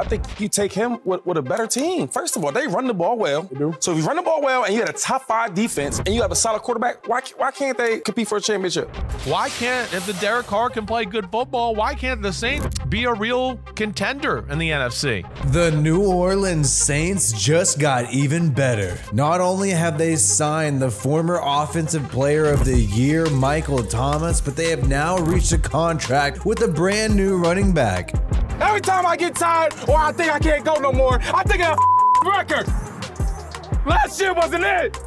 I think you take him with a better team. First of all, they run the ball well. So if you run the ball well and you had a top 5 defense and you have a solid quarterback, why can't they compete for a championship? Why can't, if the Derek Carr can play good football, why can't the Saints be a real contender in the NFC? The New Orleans Saints just got even better. Not only have they signed the former Offensive Player of the Year, Michael Thomas, but they have now reached a contract with a brand new running back. Every time I get tired or I think I can't go no more, I think of a record. Last year wasn't it.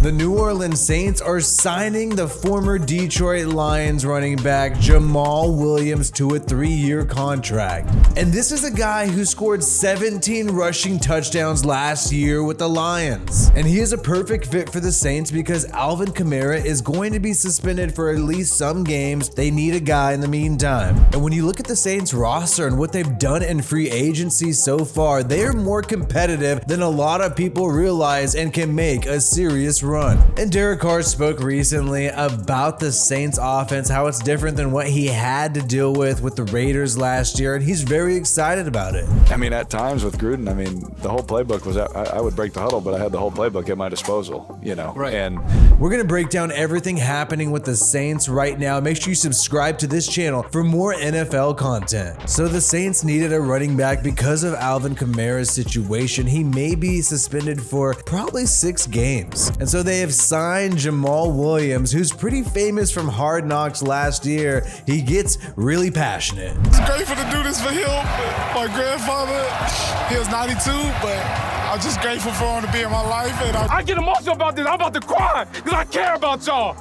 The New Orleans Saints are signing the former Detroit Lions running back Jamaal Williams to a 3-year contract. And this is a guy who scored 17 rushing touchdowns last year with the Lions. And he is a perfect fit for the Saints because Alvin Kamara is going to be suspended for at least some games. They need a guy in the meantime. And when you look at the Saints roster and what they've done in free agency so far, they are more competitive than a lot of people realize and can make a serious run. And Derek Carr spoke recently about the Saints offense, how it's different than what he had to deal with the Raiders last year, and he's very excited about it. I mean, at times with Gruden, I mean, the whole playbook was, I would break the huddle, but I had the whole playbook at my disposal, you know. Right. And we're going to break down everything happening with the Saints right now. Make sure you subscribe to this channel for more NFL content. So the Saints needed a running back because of Alvin Kamara's situation. He may be suspended for probably 6 games. And so they have signed Jamaal Williams, who's pretty famous from Hard Knocks last year. He gets really passionate. It's grateful to do this for him. My grandfather, he was 92, but I'm just grateful for him to be in my life. And I get emotional about this. I'm about to cry because I care about y'all.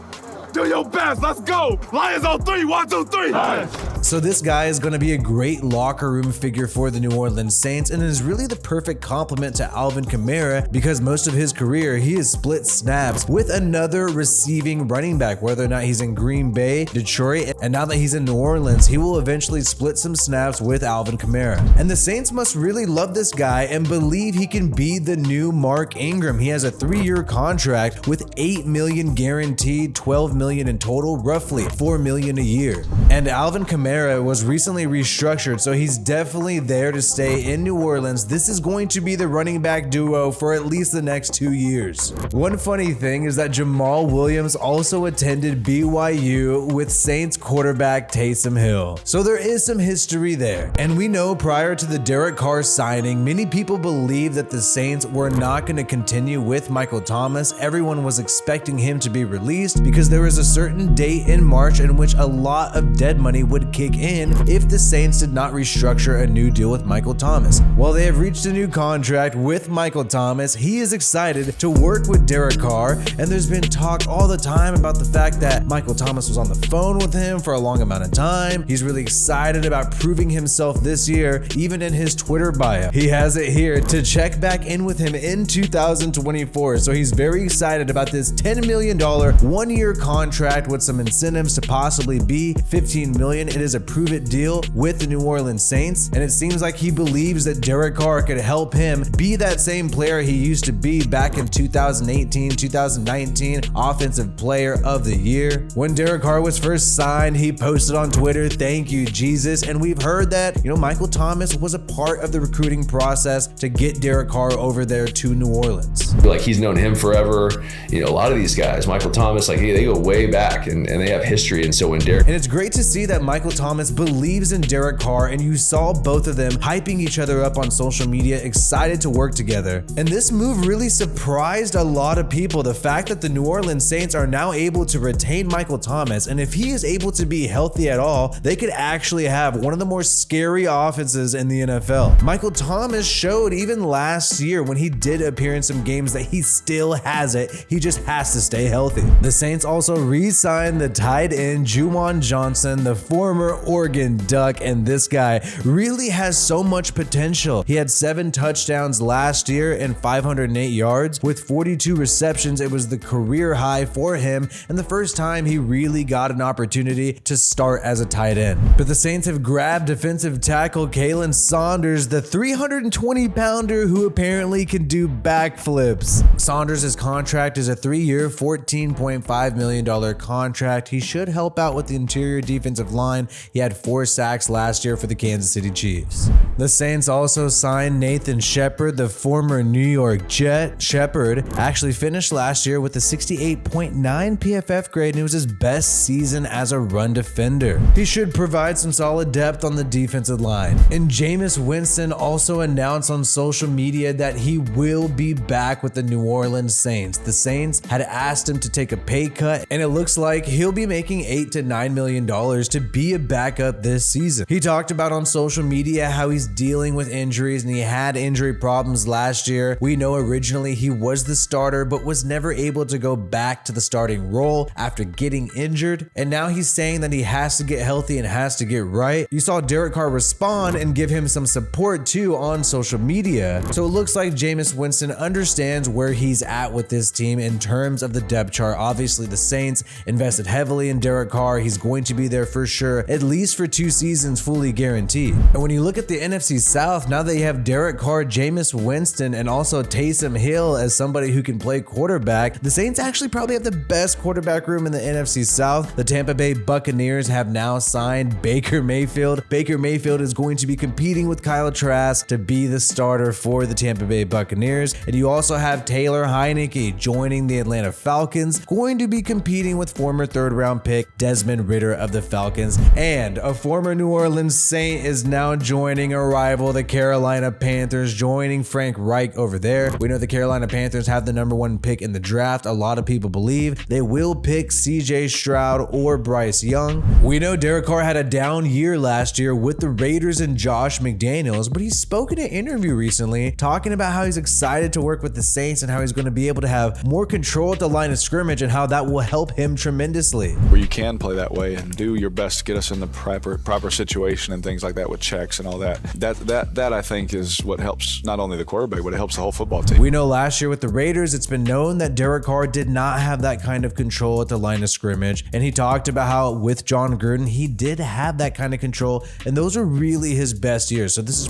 Do your best. Let's go. Lions on 3. 1, 2, 3. So this guy is going to be a great locker room figure for the New Orleans Saints and is really the perfect complement to Alvin Kamara because most of his career he has split snaps with another receiving running back, whether or not he's in Green Bay, Detroit, and now that he's in New Orleans, he will eventually split some snaps with Alvin Kamara. And the Saints must really love this guy and believe he can be the new Mark Ingram. He has a 3-year contract with $8 million guaranteed, $12 million in total, roughly $4 million a year. And Alvin Kamara was recently restructured, so he's definitely there to stay in New Orleans. This is going to be the running back duo for at least the next 2 years. One funny thing is that Jamaal Williams also attended BYU with Saints quarterback Taysom Hill. So there is some history there. And we know prior to the Derek Carr signing, many people believed that the Saints were not going to continue with Michael Thomas. Everyone was expecting him to be released because there was a certain date in March in which a lot of dead money would kick in if the Saints did not restructure a new deal with Michael Thomas. Well, they have reached a new contract with Michael Thomas. He is excited to work with Derek Carr, and there's been talk all the time about the fact that Michael Thomas was on the phone with him for a long amount of time. He's really excited about proving himself this year, even in his Twitter bio. He has it here to check back in with him in 2024, so he's very excited about this $10 million 1-year contract with some incentives to possibly be $15 million. It is a prove-it deal with the New Orleans Saints, and it seems like he believes that Derek Carr could help him be that same player he used to be back in 2018, 2019, Offensive Player of the Year. When Derek Carr was first signed, he posted on Twitter, "Thank you, Jesus," and we've heard that, Michael Thomas was a part of the recruiting process to get Derek Carr over there to New Orleans. Like, he's known him forever. A lot of these guys, Michael Thomas, like, hey, they go way back and they have history. And so when Derek... And it's great to see that Michael Thomas believes in Derek Carr, and you saw both of them hyping each other up on social media, excited to work together. And this move really surprised a lot of people, the fact that the New Orleans Saints are now able to retain Michael Thomas, and if he is able to be healthy at all, they could actually have one of the more scary offenses in the NFL. Michael Thomas showed even last year when he did appear in some games that he still has it. He just has to stay healthy. The Saints also re-signed the tight end Juwan Johnson, the former Oregon Duck, and this guy really has so much potential. He had 7 touchdowns last year and 508 yards with 42 receptions. It was the career high for him and the first time he really got an opportunity to start as a tight end. But the Saints have grabbed defensive tackle Kalen Saunders, the 320-pounder who apparently can do backflips. Saunders' contract is a 3-year, $14.5 million contract. He should help out with the interior defensive line. He had 4 sacks last year for the Kansas City Chiefs. The Saints also signed Nathan Shepard, the former New York Jet. Shepard actually finished last year with a 68.9 PFF grade, and it was his best season as a run defender. He should provide some solid depth on the defensive line. And Jameis Winston also announced on social media that he will be back with the New Orleans Saints. The Saints had asked him to take a pay cut, and it looks like he'll be making $8 to $9 million to be a backup this season. He talked about on social media how he's dealing with injuries, and he had injury problems last year. We know originally he was the starter, but was never able to go back to the starting role after getting injured. And now he's saying that he has to get healthy and has to get right. You saw Derek Carr respond and give him some support too on social media. So it looks like Jameis Winston understands where he's at with this team in terms of the depth chart. Obviously, the Saints invested heavily in Derek Carr. He's going to be there for sure, at least for 2 seasons, fully guaranteed. And when you look at the NFC South, now that you have Derek Carr, Jameis Winston, and also Taysom Hill as somebody who can play quarterback, the Saints actually probably have the best quarterback room in the NFC South. The Tampa Bay Buccaneers have now signed Baker Mayfield. Baker Mayfield is going to be competing with Kyle Trask to be the starter for the Tampa Bay Buccaneers. And you also have Taylor Heineke joining the Atlanta Falcons, going to be competing with former 3rd-round pick Desmond Ridder of the Falcons. And a former New Orleans Saint is now joining a rival, the Carolina Panthers, joining Frank Reich over there. We know the Carolina Panthers have the #1 pick in the draft. A lot of people believe they will pick CJ Stroud or Bryce Young. We know Derek Carr had a down year last year with the Raiders and Josh McDaniels, but he spoke in an interview recently talking about how he's excited to work with the Saints and how he's going to be able to have more control at the line of scrimmage and how that will help him tremendously. Where you can play that way and do your best to get us in the proper situation and things like that with checks and all that. That I think is what helps not only the quarterback, but it helps the whole football team. We know last year with the Raiders, it's been known that Derek Carr did not have that kind of control at the line of scrimmage. And he talked about how with John Gruden, he did have that kind of control. And those are really his best years. So this is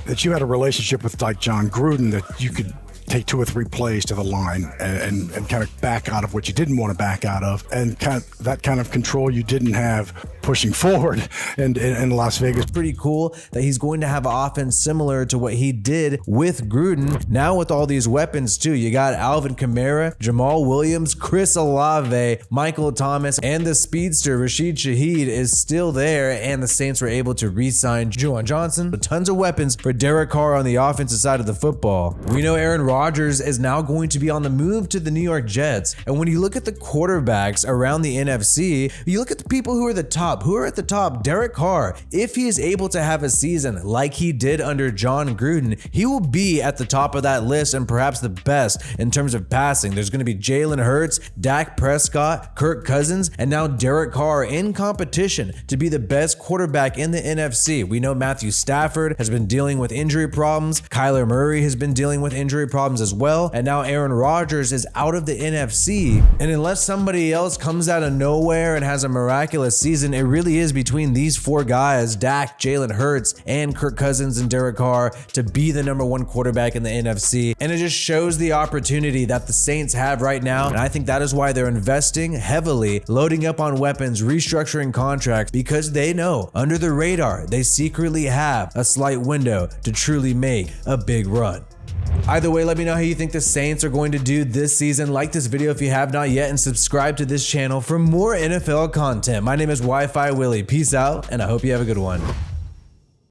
that you had a relationship with like John Gruden that you could take 2 or 3 plays to the line and kind of back out of what you didn't want to back out of, and that kind of control you didn't have pushing forward in Las Vegas. Pretty cool that he's going to have an offense similar to what he did with Gruden. Now with all these weapons too, you got Alvin Kamara, Jamaal Williams, Chris Olave, Michael Thomas, and the speedster Rashid Shaheed is still there, and the Saints were able to re-sign Juwan Johnson. Tons of weapons for Derek Carr on the offensive side of the football. We know Aaron Rodgers is now going to be on the move to the New York Jets. And when you look at the quarterbacks around the NFC, you look at the people who are the top. Who are at the top? Derek Carr. If he is able to have a season like he did under John Gruden, he will be at the top of that list and perhaps the best in terms of passing. There's going to be Jalen Hurts, Dak Prescott, Kirk Cousins, and now Derek Carr in competition to be the best quarterback in the NFC. We know Matthew Stafford has been dealing with injury problems. Kyler Murray has been dealing with injury problems as well. And now Aaron Rodgers is out of the NFC. And unless somebody else comes out of nowhere and has a miraculous season, it really is between these 4 guys, Dak, Jalen Hurts, and Kirk Cousins and Derek Carr, to be the #1 quarterback in the NFC. And it just shows the opportunity that the Saints have right now. And I think that is why they're investing heavily, loading up on weapons, restructuring contracts, because they know under the radar, they secretly have a slight window to truly make a big run. Either way, let me know how you think the Saints are going to do this season. Like this video if you have not yet, and subscribe to this channel for more NFL content. My name is WiFiWillie. Peace out, and I hope you have a good one.